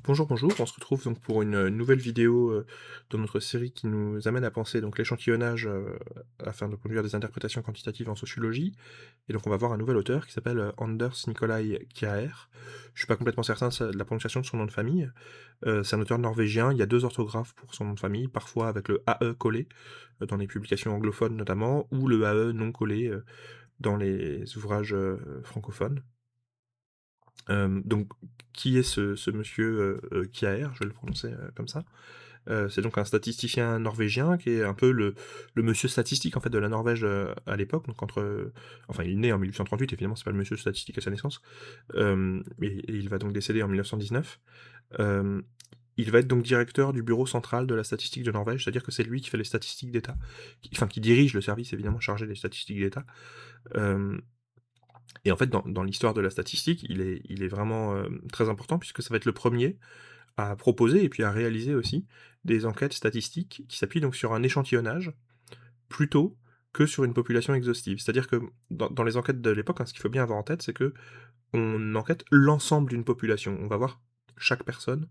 Bonjour, bonjour, on se retrouve donc pour une nouvelle vidéo dans notre série qui nous amène à penser donc l'échantillonnage afin de conduire des interprétations quantitatives en sociologie. Et donc on va voir un nouvel auteur qui s'appelle Anders Nicolai Kjær. Je suis pas complètement certain de la prononciation de son nom de famille. C'est un auteur norvégien, il y a deux orthographes pour son nom de famille, parfois avec le AE collé, dans les publications anglophones notamment, ou le AE non collé dans les ouvrages francophones. Donc, qui est ce monsieur Kjær, je vais le prononcer comme ça. C'est donc un statisticien norvégien qui est un peu le monsieur statistique en fait de la Norvège à l'époque. Donc enfin, il est né en 1838, évidemment, c'est pas le monsieur statistique à sa naissance. Et il va donc décéder en 1919. Euh, il va être donc directeur du bureau central de la statistique de Norvège, c'est-à-dire que c'est lui qui fait les statistiques d'État, enfin qui dirige le service évidemment chargé des statistiques d'État. Euh, et en fait, dans l'histoire de la statistique, il est vraiment très important puisque ça va être le premier à proposer et puis à réaliser aussi des enquêtes statistiques qui s'appuient donc sur un échantillonnage plutôt que sur une population exhaustive. C'est-à-dire que dans les enquêtes de l'époque, hein, ce qu'il faut bien avoir en tête, c'est que on enquête l'ensemble d'une population. On va voir chaque personne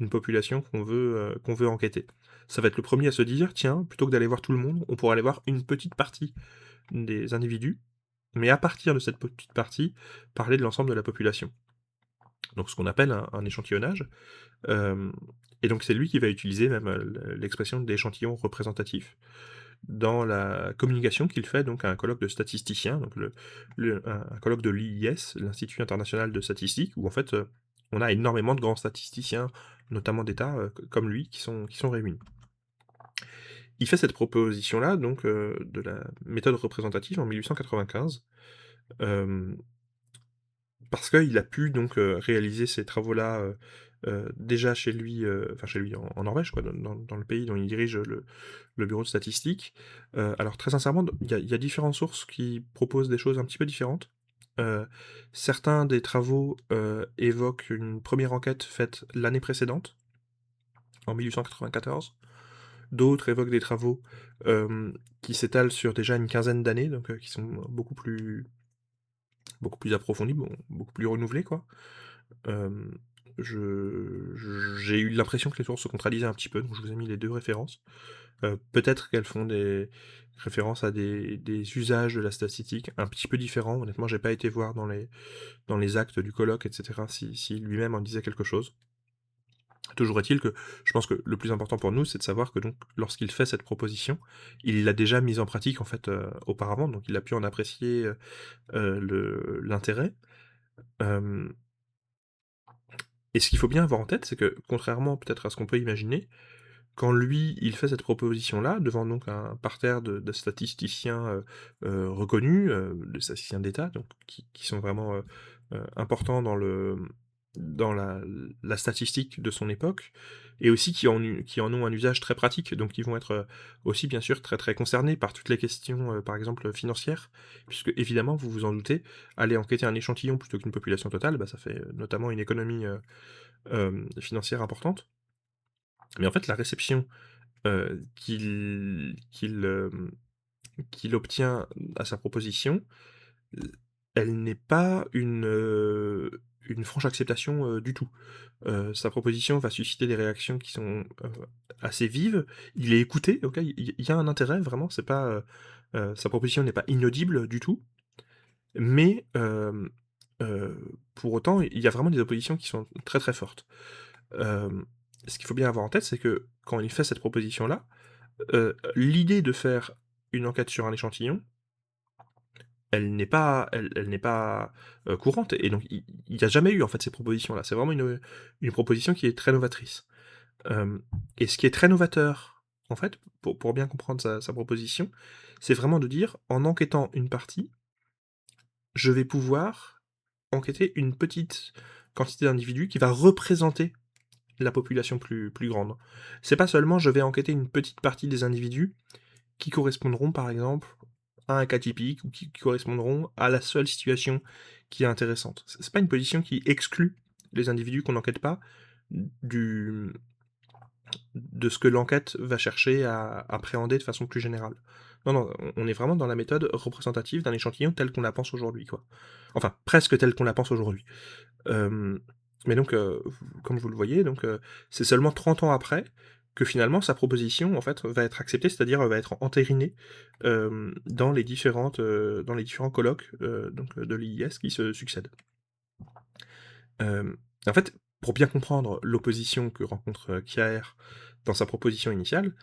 d'une population qu'on veut enquêter. Ça va être le premier à se dire, tiens, plutôt que d'aller voir tout le monde, on pourrait aller voir une petite partie des individus, mais à partir de cette petite partie, parler de l'ensemble de la population. Donc ce qu'on appelle un échantillonnage. Euh, et donc c'est lui qui va utiliser même l'expression d'échantillon représentatif dans la communication qu'il fait donc à un colloque de statisticiens, donc un colloque de l'IIS, l'Institut international de statistique, où en fait on a énormément de grands statisticiens, notamment d'État, comme lui, qui sont réunis. Il fait cette proposition-là, donc de la méthode représentative en 1895, euh, parce qu'il a pu donc réaliser ces travaux-là déjà chez lui, enfin chez lui en Norvège, quoi, dans le pays dont il dirige le bureau de statistique. Alors très sincèrement, il y a différentes sources qui proposent des choses un petit peu différentes. Euh, Certains des travaux évoquent une première enquête faite l'année précédente, en 1894. D'autres évoquent des travaux qui s'étalent sur déjà une quinzaine d'années, donc qui sont beaucoup plus approfondis, bon, beaucoup plus renouvelés, quoi. Euh, j'ai eu l'impression que les sources se contradisaient un petit peu, donc je vous ai mis les deux références. Peut-être qu'elles font des références à des usages de la statistique un petit peu différents. Honnêtement, j'ai pas été voir dans les actes du colloque, etc., si lui-même en disait quelque chose. Toujours est-il que je pense que le plus important pour nous, c'est de savoir que donc, lorsqu'il fait cette proposition, il l'a déjà mise en pratique en fait auparavant, donc il a pu en apprécier l'intérêt. Euh, et ce qu'il faut bien avoir en tête, c'est que contrairement peut-être à ce qu'on peut imaginer, quand lui, il fait cette proposition-là, devant donc un parterre de statisticiens reconnus, de statisticiens d'État, donc qui sont vraiment importants dans la statistique de son époque, et aussi qui en ont un usage très pratique, donc qui vont être aussi bien sûr très très concernés par toutes les questions, par exemple financières, puisque évidemment, vous vous en doutez, aller enquêter un échantillon plutôt qu'une population totale, bah, ça fait notamment une économie financière importante. Mais en fait, la réception heu, qu'il qu'il, hem, qu'il obtient à sa proposition, elle n'est pas une franche acceptation, du tout. Sa proposition va susciter des réactions qui sont, assez vives. Il est écouté, OK, il y a un intérêt vraiment, c'est pas, sa proposition n'est pas inaudible du tout, mais pour autant, il y a vraiment des oppositions qui sont très, très fortes. Hem, Ce qu'il faut bien avoir en tête, c'est que quand il fait cette proposition-là, l'idée de faire une enquête sur un échantillon, elle n'est pas, courante et donc il y a jamais eu, en fait, ces propositions-là. C'est vraiment une proposition qui est très novatrice. Hem Et ce qui est très novateur, en fait, pour bien comprendre sa proposition, c'est vraiment de dire: «En enquêtant une partie, je vais pouvoir enquêter une petite quantité d'individus qui va représenter la population plus grande». C'est pas seulement: «Je vais enquêter une petite partie des individus qui correspondront par exemple à un cas typique ou qui correspondront à la seule situation qui est intéressante. C'est pas une position qui exclut les individus qu'on n'enquête pas du, de ce que l'enquête va chercher à appréhender de façon plus générale. Non, non, on est vraiment dans la méthode représentative d'un échantillon tel qu'on la pense aujourd'hui, quoi. Enfin, presque tel qu'on la pense aujourd'hui. Euh, Mais donc, comme vous le voyez, donc, c'est seulement 30 ans après que finalement sa proposition, en fait, va être acceptée, c'est-à-dire, va être entérinée, dans les différents colloques, donc, de l'IIS qui se succèdent. En fait, pour bien comprendre l'opposition que rencontre, Kjaer dans sa proposition initiale,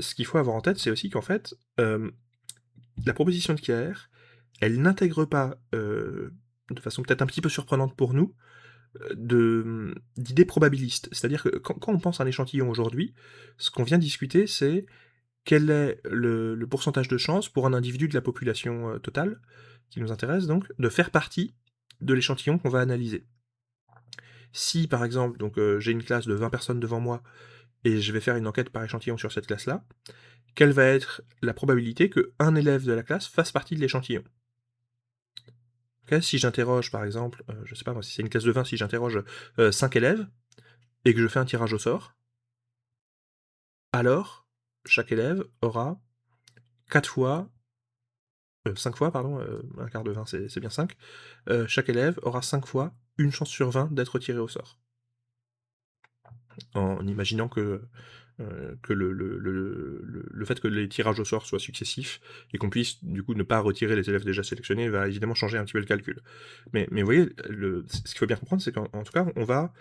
ce qu'il faut avoir en tête, c'est aussi qu'en fait, la proposition de Kjaer, elle n'intègre pas, de façon peut-être un petit peu surprenante pour nous, d'idées probabilistes. C'est-à-dire que quand on pense à un échantillon aujourd'hui, ce qu'on vient discuter, c'est quel est le pourcentage de chance pour un individu de la population totale, qui nous intéresse donc, de faire partie de l'échantillon qu'on va analyser. Si par exemple, donc j'ai une classe de 20 personnes devant moi et je vais faire une enquête par échantillon sur cette classe-là, quelle va être la probabilité qu'un élève de la classe fasse partie de l'échantillon? Ok, si j'interroge par exemple, je sais pas moi, si c'est une classe de 20, si j'interroge 5 élèves et que je fais un tirage au sort, alors chaque élève aura 4 fois, 5 fois pardon, un quart de 20 c'est bien 5, chaque élève aura 5 fois une chance sur 20 d'être tiré au sort. En imaginant que le fait que les tirages au sort soient successifs et qu'on puisse du coup ne pas retirer les élèves déjà sélectionnés va évidemment changer un petit peu le calcul. Mais vous voyez, ce qu'il faut bien comprendre, c'est qu'en tout cas, on va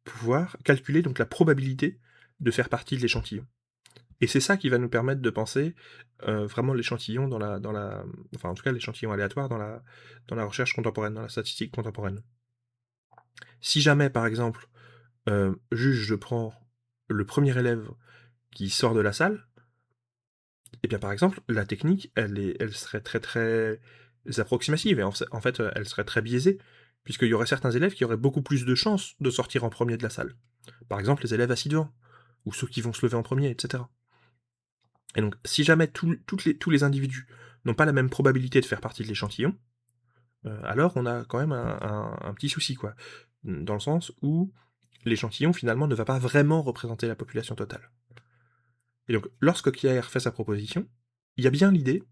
pouvoir calculer donc la probabilité de faire partie de l'échantillon. Et c'est ça qui va nous permettre de penser vraiment l'échantillon enfin en tout cas l'échantillon aléatoire dans la recherche contemporaine, dans la statistique contemporaine. Si jamais par exemple, juste je prends le premier élève qui sort de la salle, et bien par exemple, la technique, elle serait très très approximative, et en fait, elle serait très biaisée, puisqu'il y aurait certains élèves qui auraient beaucoup plus de chances de sortir en premier de la salle. Par exemple, les élèves assis devant, ou ceux qui vont se lever en premier, etc. Et donc, si jamais tous les individus n'ont pas la même probabilité de faire partie de l'échantillon, alors on a quand même un petit souci, quoi. Dans le sens où l'échantillon, finalement, ne va pas vraiment représenter la population totale. Et donc, lorsque Kjaer fait sa proposition, il y a bien l'idée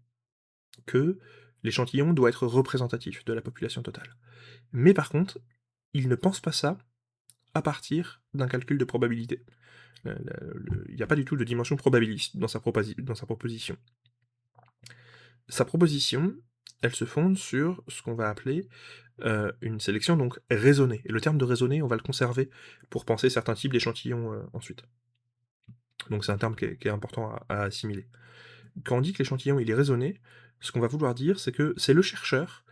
que l'échantillon doit être représentatif de la population totale. Mais par contre, il ne pense pas ça à partir d'un calcul de probabilité. Il n'y a pas du tout de dimension probabiliste dans sa proposition. Sa proposition, elle se fonde sur ce qu'on va appeler une sélection donc raisonnée. Et le terme de raisonné, on va le conserver pour penser certains types d'échantillons ensuite. Donc c'est un terme qui est important à assimiler. Quand on dit que l'échantillon il est raisonné, ce qu'on va vouloir dire, c'est que c'est le chercheur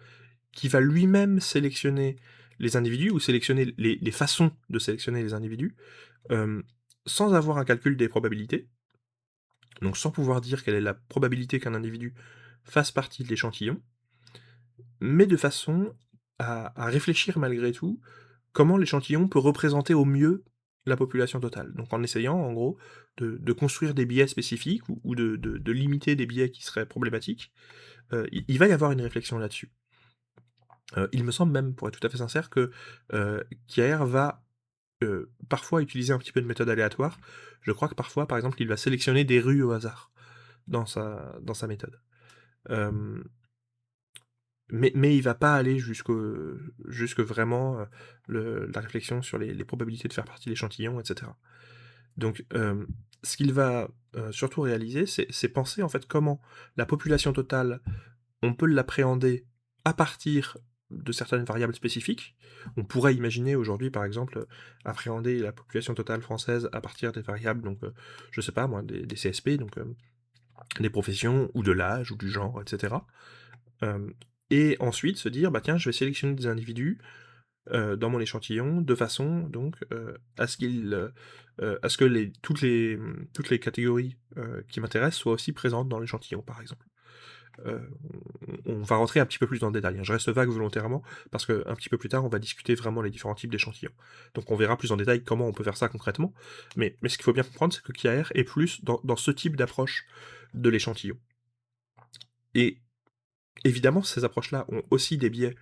qui va lui-même sélectionner les individus, ou sélectionner les façons de sélectionner les individus, euh, sans avoir un calcul des probabilités, donc sans pouvoir dire quelle est la probabilité qu'un individu fasse partie de l'échantillon, mais de façon à réfléchir malgré tout comment l'échantillon peut représenter au mieux la population totale. Donc en essayant, en gros, de construire des biais spécifiques ou de limiter des biais qui seraient problématiques, il va y avoir une réflexion là-dessus. Il me semble même, pour être tout à fait sincère, que Kjaer va parfois utiliser un petit peu de méthode aléatoire. Je crois que parfois, par exemple, il va sélectionner des rues au hasard dans sa méthode. Euh, mais il va pas aller jusque vraiment la réflexion sur les probabilités de faire partie de l'échantillon, etc. Donc, ce qu'il va surtout réaliser, c'est penser en fait comment la population totale, on peut l'appréhender à partir de certaines variables spécifiques. On pourrait imaginer aujourd'hui, par exemple, appréhender la population totale française à partir des variables, donc, je sais pas moi, des CSP, donc des professions, ou de l'âge, ou du genre, etc. Euh, et ensuite se dire, bah tiens, je vais sélectionner des individus dans mon échantillon de façon donc à ce que toutes les catégories qui m'intéressent soient aussi présentes dans l'échantillon, par exemple. Euh, on va rentrer un petit peu plus dans le détail, hein. Je reste vague volontairement, parce qu'un petit peu plus tard, on va discuter vraiment les différents types d'échantillons. Donc on verra plus en détail comment on peut faire ça concrètement, mais ce qu'il faut bien comprendre, c'est que Kjaer est plus dans ce type d'approche de l'échantillon. Et évidemment, ces approches-là ont aussi des biais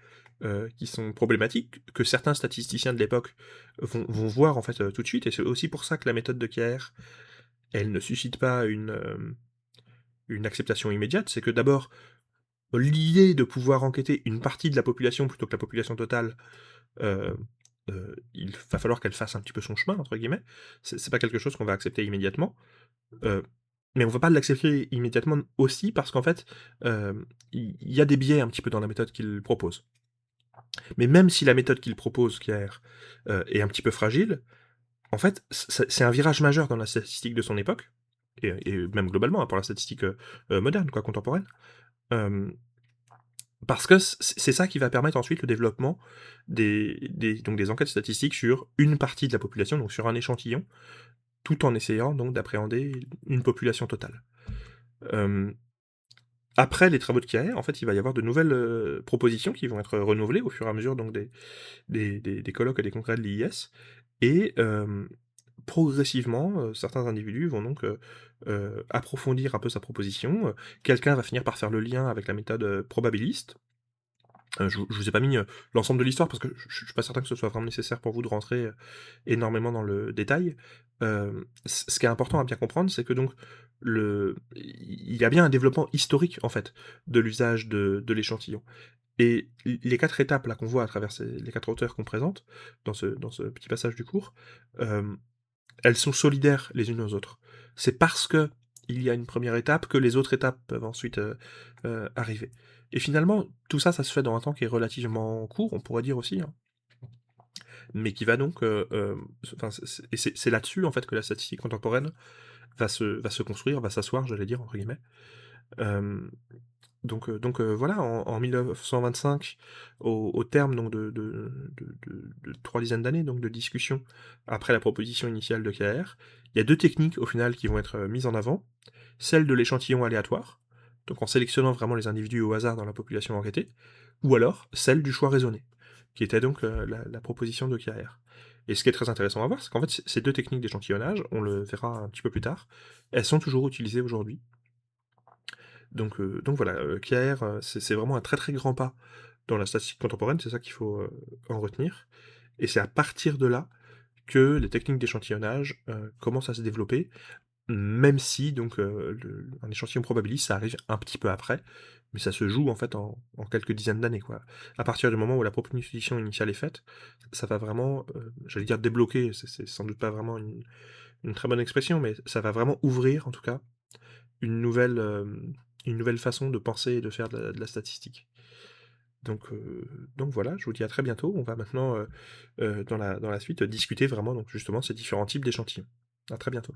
qui sont problématiques, que certains statisticiens de l'époque vont voir en fait tout de suite, et c'est aussi pour ça que la méthode de Kjaer, elle ne suscite pas une acceptation immédiate. C'est que d'abord, l'idée de pouvoir enquêter une partie de la population plutôt que la population totale, euh, il va falloir qu'elle fasse un petit peu «son chemin» entre guillemets. C'est pas quelque chose qu'on va accepter immédiatement, heu, mais on va pas l'accepter immédiatement aussi parce qu'en fait, il y a des biais un petit peu dans la méthode qu'il propose. Mais même si la méthode qu'il propose, Pierre, est un petit peu fragile, en fait, c'est un virage majeur dans la statistique de son époque et même globalement, hein, pour la statistique, moderne quoi, contemporaine. Hem, Parce que c'est ça qui va permettre ensuite le développement des enquêtes statistiques sur une partie de la population, donc sur un échantillon, tout en essayant donc d'appréhender une population totale. Hem, Après les travaux de Kierrer, en fait, il va y avoir de nouvelles, propositions qui vont être renouvelées au fur et à mesure donc des colloques et des congrès de l'IIS et progressivement, certains individus vont donc, approfondir un peu sa proposition, quelqu'un va finir par faire le lien avec la méthode, probabiliste. Je vous ai pas mis, l'ensemble de l'histoire parce que je suis pas certain que ce soit vraiment nécessaire pour vous de rentrer, énormément dans le détail. Ce qui est important à bien comprendre, c'est que donc il y a bien un développement historique, en fait, de l'usage de l'échantillon et les 4 étapes là qu'on voit à travers les 4 auteurs qu'on présente dans ce petit passage du cours, hem, elles sont solidaires les unes aux autres. C'est parce que il y a une première étape que les autres étapes peuvent ensuite, arriver. Et finalement, tout ça, ça se fait dans un temps qui est relativement court, on pourrait dire aussi, hein, mais qui va donc, enfin, c'est là-dessus, en fait, que la statistique contemporaine va se construire, va «s'asseoir», j'allais dire, entre guillemets. Hem donc voilà, en 1925, au terme donc de 3 dizaines d'années donc de discussions après la proposition initiale de KR, il y a 2 techniques au final qui vont être, mises en avant. Celle de l'échantillon aléatoire, donc en sélectionnant vraiment les individus au hasard dans la population enquêtée, ou alors celle du choix raisonné, qui était donc, la proposition de KR. Et ce qui est très intéressant à voir, c'est qu'en fait, ces 2 techniques d'échantillonnage, on le verra un petit peu plus tard, elles sont toujours utilisées aujourd'hui. Donc voilà, KR, c'est vraiment un très, très grand pas dans la statistique contemporaine, c'est ça qu'il faut, en retenir et c'est à partir de là que les techniques d'échantillonnage, commencent à se développer, même si donc un échantillon probabiliste, ça arrive un petit peu après, mais ça se joue en fait en quelques dizaines d'années, quoi. À partir du moment où la proposition initiale est faite, ça va vraiment, j'allais dire débloquer, c'est sans doute pas vraiment une très bonne expression, mais ça va vraiment ouvrir en tout cas une nouvelle, une nouvelle façon de penser et de faire de la statistique. Donc voilà, je vous dis à très bientôt. On va maintenant, dans la suite, discuter vraiment donc justement ces différents types d'échantillons. À très bientôt.